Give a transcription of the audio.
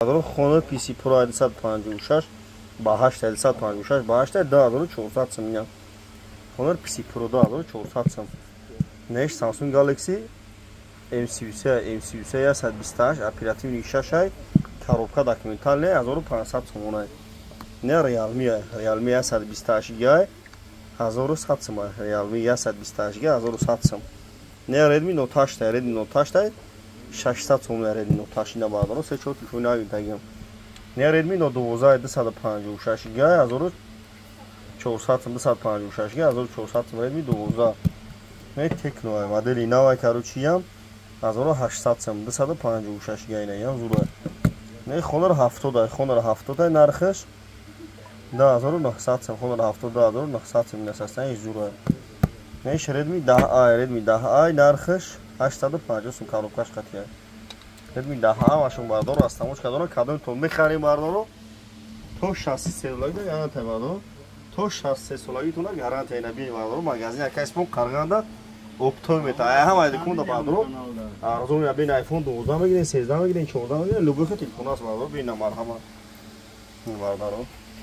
خونه PC Pro 156 با 856 با 8400 сом میگم. خونه PC Pro 8400 сом. Неш Samsung Galaxy M33 128 оперативный шашай, коробка документальная 1500 сом онай. Не Realme 128 га 1100 сом, Realme 128 га 1100 сом. Не Redmi Note 8 600 сом Redmi Note 8 на бадаро се чо телефони авидагим. Не Redmi Note 12 256 га 1400 сом 256 га 1400 сом Redmi 12. Не Tecno модели новая короче 1800 сом 256 га инаям зура. Не Honor 70 нархш 10900 сом Honor 10900 сом насастан зура. Не Redmi 10i нархш 850 сом коробкаш қатия. Redmi 10i машин бардоро астамочка дора кадом то мехарим бардоро то 63 солаги яна тавадо то 63 солаги туна гарантия наби бардоро магазин акаспон қарганда оптометр ай ҳама дикунда бардоро арзон ябин iPhone 12 мегирен 13 мегирен 14 мегирен лугохи телефон аст бардоро бина марҳама бардоро